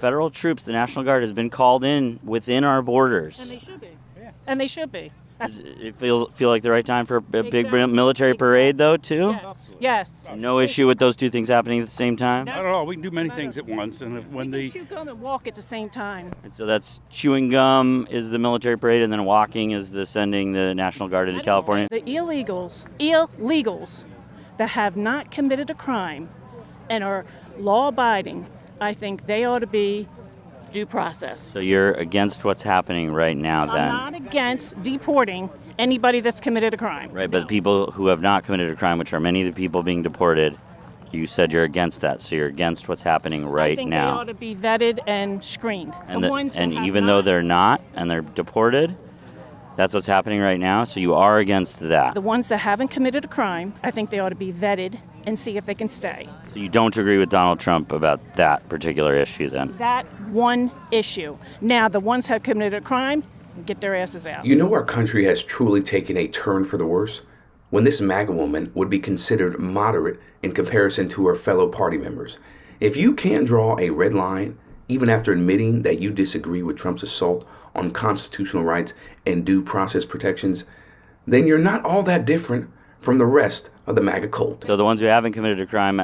Federal troops, the National Guard, has been called in within our borders. And they should be. Yeah. And they should be. Does it feel like the right time for a big military parade, though, too? Yes. So no issue with those two things happening at the same time? Not at all. We can do many things at once. And when we can chew gum and walk at the same time. And so that's chewing gum is the military parade, and then walking is the sending the National Guard into California? The illegals that have not committed a crime and are law-abiding, I think they ought to be due process. So you're against what's happening right now, then? I'm not against deporting anybody that's committed a crime. Right, but the people who have not committed a crime, which are many of the people being deported, you said you're against that. So you're against what's happening right now. I think they ought to be vetted and screened. And even though they're not and they're deported, that's what's happening right now. So you are against that. The ones that haven't committed a crime, I think they ought to be vetted and see if they can stay. So you don't agree with Donald Trump about that particular issue, then? That one issue. Now, the ones that have committed a crime, get their asses out. You know our country has truly taken a turn for the worse when this MAGA woman would be considered moderate in comparison to her fellow party members. If you can't draw a red line, even after admitting that you disagree with Trump's assault on constitutional rights and due process protections, then you're not all that different from the rest of the MAGA cult. So the ones who haven't committed a crime,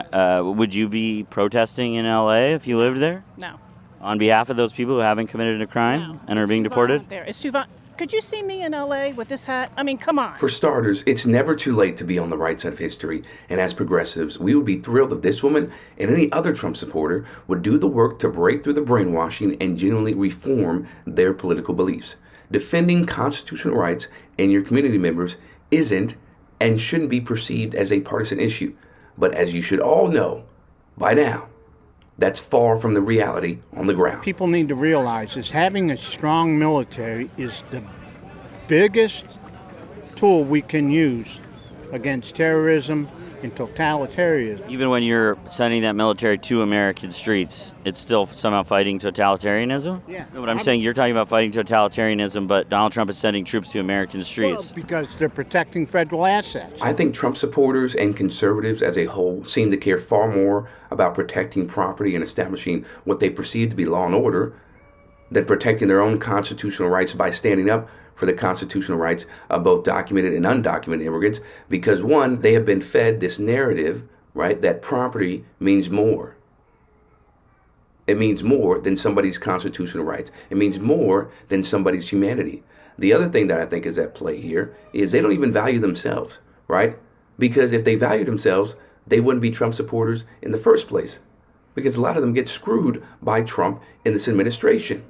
would you be protesting in L.A. if you lived there? No. On behalf of those people who haven't committed a crime and are being deported? It's too violent. Could you see me in L.A. with this hat? I mean, come on. For starters, it's never too late to be on the right side of history, and as progressives, we would be thrilled if this woman and any other Trump supporter would do the work to break through the brainwashing and genuinely reform their political beliefs. Defending constitutional rights and your community members isn't and shouldn't be perceived as a partisan issue. But as you should all know by now, that's far from the reality on the ground. People need to realize is having a strong military is the biggest tool we can use against terrorism and totalitarianism. Even when you're sending that military to American streets, it's still somehow fighting totalitarianism? Yeah. No, but I'm saying you're talking about fighting totalitarianism, but Donald Trump is sending troops to American streets. Well, because they're protecting federal assets. I think Trump supporters and conservatives as a whole seem to care far more about protecting property and establishing what they perceive to be law and order than protecting their own constitutional rights by standing up for the constitutional rights of both documented and undocumented immigrants, because one, they have been fed this narrative, right, that property means more. It means more than somebody's constitutional rights. It means more than somebody's humanity. The other thing that I think is at play here is they don't even value themselves, right? Because if they value themselves, they wouldn't be Trump supporters in the first place, because a lot of them get screwed by Trump in this administration.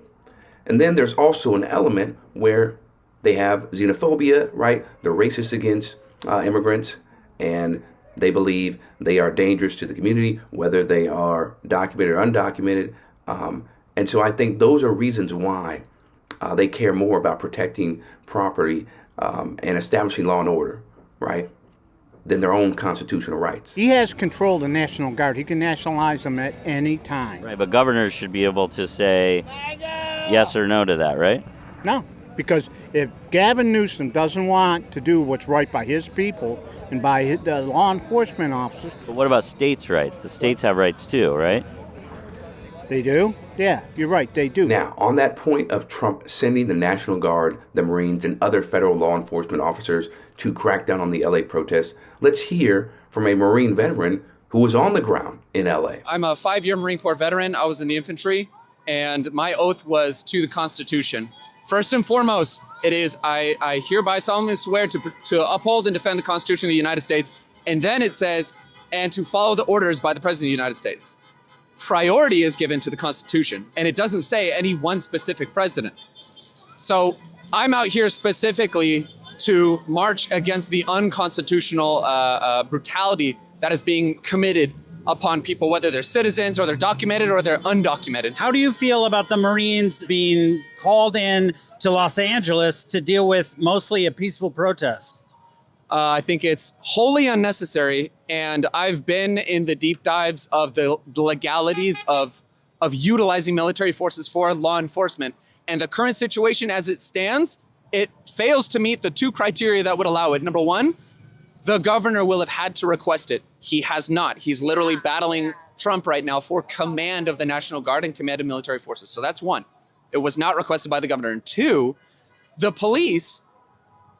And then there's also an element where they have xenophobia, right? They're racist against immigrants, and they believe they are dangerous to the community, whether they are documented or undocumented. And so I think those are reasons why they care more about protecting property and establishing law and order, right, than their own constitutional rights. He has control of the National Guard. He can nationalize them at any time. Right, but governors should be able to say yes or no to that, right? No. Because if Gavin Newsom doesn't want to do what's right by his people and by the law enforcement officers... But what about states' rights? The states have rights too, right? They do? Yeah, you're right, they do. Now, on that point of Trump sending the National Guard, the Marines, and other federal law enforcement officers to crack down on the LA protests, let's hear from a Marine veteran who was on the ground in LA. I'm a 5-year Marine Corps veteran. I was in the infantry, and my oath was to the Constitution. First and foremost, it is I hereby solemnly swear to uphold and defend the Constitution of the United States. And then it says, and to follow the orders by the President of the United States. Priority is given to the Constitution, and it doesn't say any one specific president. So I'm out here specifically to march against the unconstitutional brutality that is being committed upon people, whether they're citizens or they're documented or they're undocumented. How do you feel about the Marines being called in to Los Angeles to deal with mostly a peaceful protest? I think it's wholly unnecessary, and I've been in the deep dives of the legalities of utilizing military forces for law enforcement. And the current situation as it stands, it fails to meet the two criteria that would allow it. Number one, the governor will have had to request it. He has not. He's literally battling Trump right now for command of the National Guard and command of military forces. So that's one. It was not requested by the governor. And two, the police,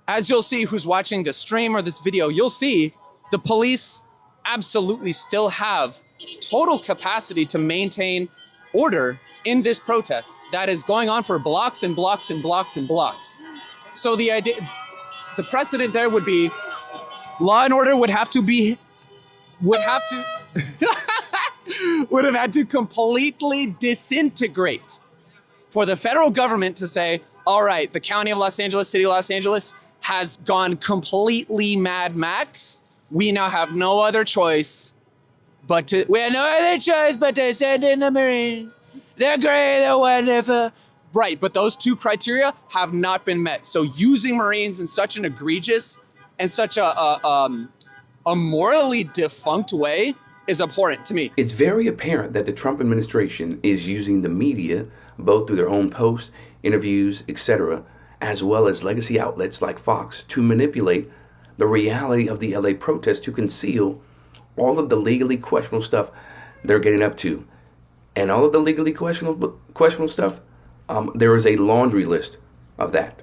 as you'll see who's watching this stream or this video, you'll see the police absolutely still have total capacity to maintain order in this protest that is going on for blocks and blocks and blocks and blocks. So the precedent there would be law and order would have had to completely disintegrate for the federal government to say, all right, the county of Los Angeles, city of Los Angeles has gone completely Mad Max. We now have no other choice but to send in the Marines. They're great, they're wonderful. Right, but those two criteria have not been met. So using Marines in such an egregious and such a morally defunct way is abhorrent to me. It's very apparent that the Trump administration is using the media, both through their own posts, interviews, etc., as well as legacy outlets like Fox, to manipulate the reality of the LA protests to conceal all of the legally questionable stuff they're getting up to. And all of the legally questionable stuff, there is a laundry list of that,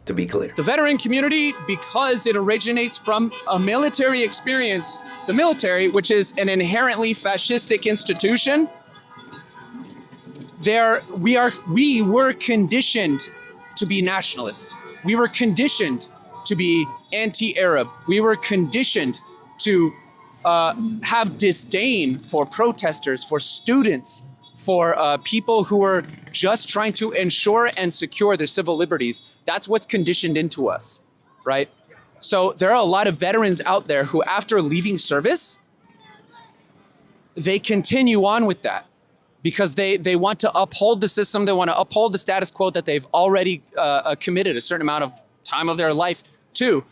to be clear. The veteran community, because it originates from a military experience, the military, which is an inherently fascistic institution, we were conditioned to be nationalist. We were conditioned to be anti-Arab. We were conditioned to have disdain for protesters, for students, for people who are just trying to ensure and secure their civil liberties. That's what's conditioned into us, right? So there are a lot of veterans out there who, after leaving service, they continue on with that because they want to uphold the system. They want to uphold the status quo that they've already committed a certain amount of time of their life to.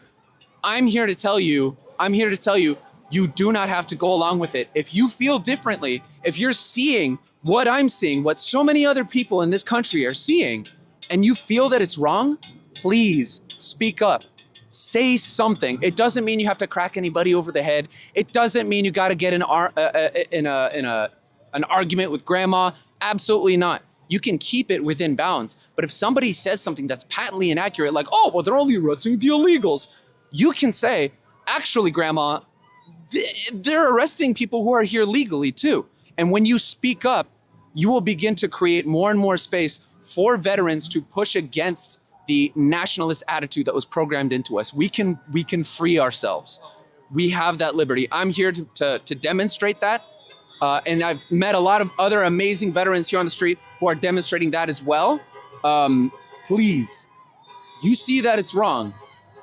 I'm here to tell you, you do not have to go along with it. If you feel differently, if you're seeing what I'm seeing, what so many other people in this country are seeing, and you feel that it's wrong, please speak up. Say something. It doesn't mean you have to crack anybody over the head. It doesn't mean you got to get in an argument with grandma. Absolutely not. You can keep it within bounds. But if somebody says something that's patently inaccurate, like, oh, well, they're only arresting the illegals, you can say, actually, grandma, they're arresting people who are here legally too. And when you speak up, you will begin to create more and more space for veterans to push against the nationalist attitude that was programmed into us. We can free ourselves. We have that liberty. I'm here to demonstrate that. And I've met a lot of other amazing veterans here on the street who are demonstrating that as well. Please, you see that it's wrong.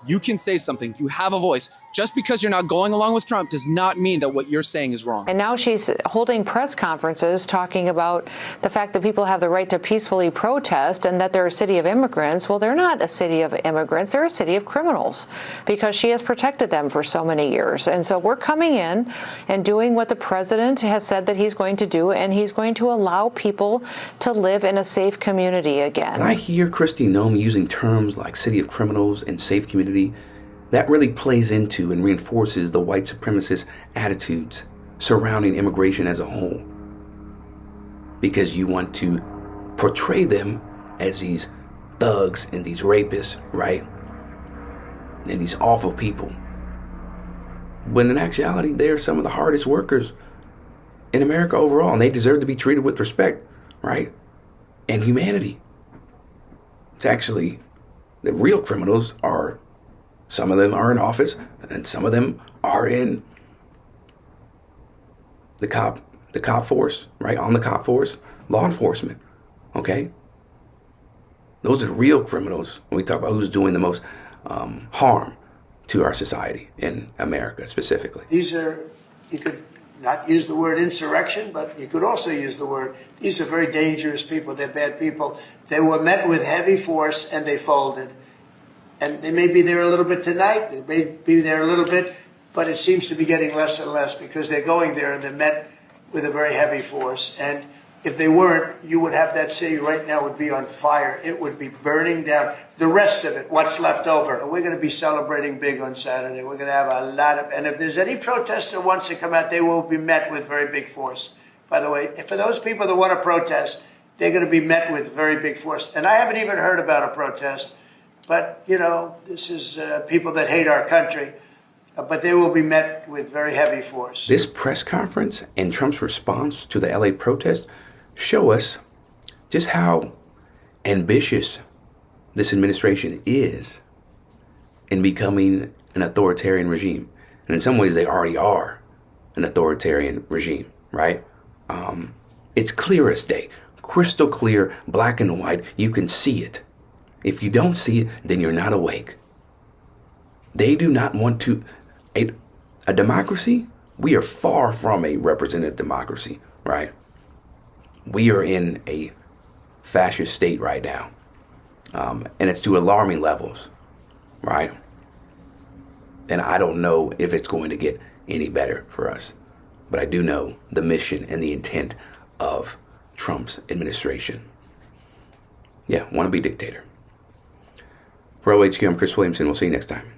You can say something. You have a voice. Just because you're not going along with Trump does not mean that what you're saying is wrong. And now she's holding press conferences talking about the fact that people have the right to peacefully protest and that they're a city of immigrants. Well, they're not a city of immigrants. They're a city of criminals because she has protected them for so many years. And so we're coming in and doing what the president has said that he's going to do, and he's going to allow people to live in a safe community again. When I hear Kristi Noem using terms like city of criminals and safe community, that really plays into and reinforces the white supremacist attitudes surrounding immigration as a whole. Because you want to portray them as these thugs and these rapists, right? And these awful people. When in actuality, they're some of the hardest workers in America overall, and they deserve to be treated with respect, right? And humanity. It's actually, the real criminals are, some of them are in office, and some of them are in the cop force, right? On the cop force, law enforcement, okay? Those are real criminals when we talk about who's doing the most harm to our society in America specifically. These are, you could not use the word insurrection, but you could also use the word, these are very dangerous people, they're bad people. They were met with heavy force and they folded. And they may be there a little bit tonight, they may be there a little bit, but it seems to be getting less and less because they're going there and they're met with a very heavy force. And if they weren't, you would have that city right now would be on fire. It would be burning down. The rest of it, what's left over. And we're going to be celebrating big on Saturday. We're going to have a lot of, and if there's any protester who wants to come out, they will be met with very big force. by the way. For those people that want to protest, they're going to be met with very big force. And I haven't even heard about a protest, but, you know, this is people that hate our country, but they will be met with very heavy force. This press conference and Trump's response to the LA protest show us just how ambitious this administration is in becoming an authoritarian regime. And in some ways, they already are an authoritarian regime, right? It's clear as day, crystal clear, black and white. You can see it. If you don't see it, then you're not awake. They do not want to... A democracy, we are far from a representative democracy, right? We are in a fascist state right now. And it's to alarming levels, right? And I don't know if it's going to get any better for us. But I do know the mission and the intent of Trump's administration. Yeah, want to be dictator. For OHQ, I'm Chris Williamson. We'll see you next time.